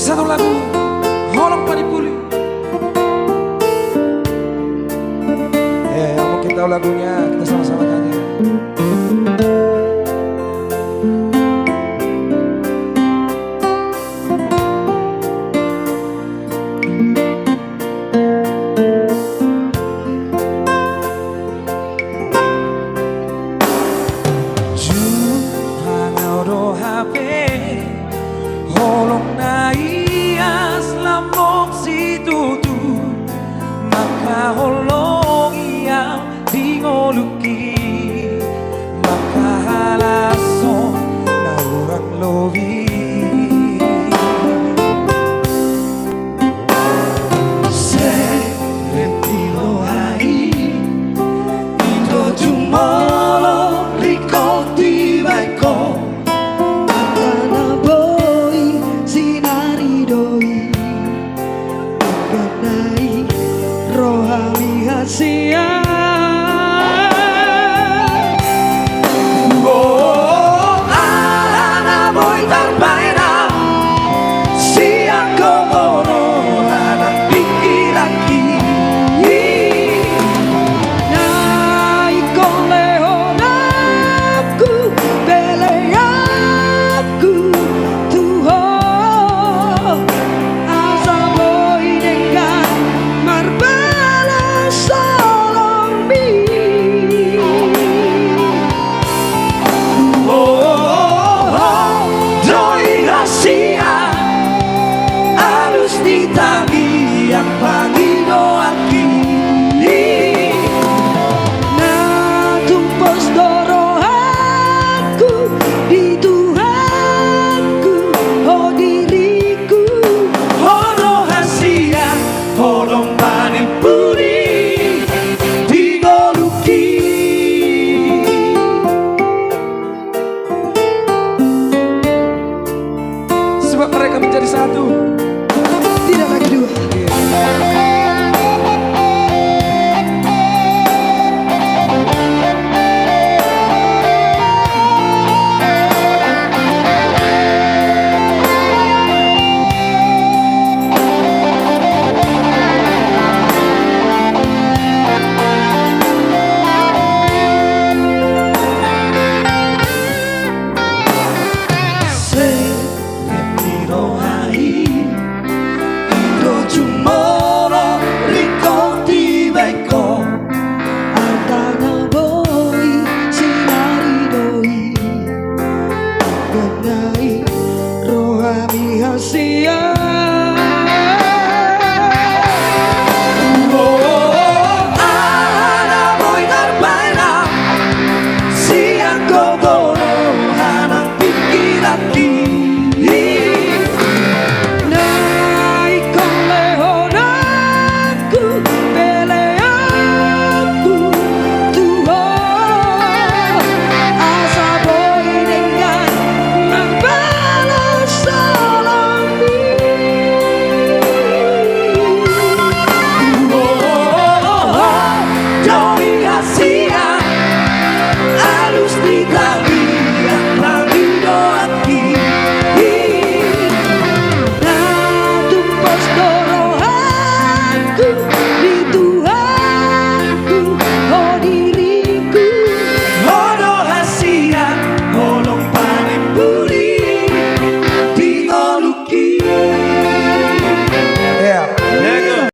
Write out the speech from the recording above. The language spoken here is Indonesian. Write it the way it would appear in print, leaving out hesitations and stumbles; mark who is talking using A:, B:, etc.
A: Satu lagu Holong Panipuli. Yang mungkin tahu lagunya, kita sama-sama nyanyi. Holong na iyas lamok si tutu maka holong iyang dingoluki maka halason na urang lobi serentilo hai ito jumolo liko tibaiko rohani hasia alana boy tarbaina siang komono lana pikiraki nai kolehonaku beleaku tuho asa boy dengan marba ditagi yang pangino aki na tumpos doro aku di Tuhanku oh diriku holo hasia holong panipuli digoluki sebab mereka menjadi satu. Tidak lagi dua. rohani hasia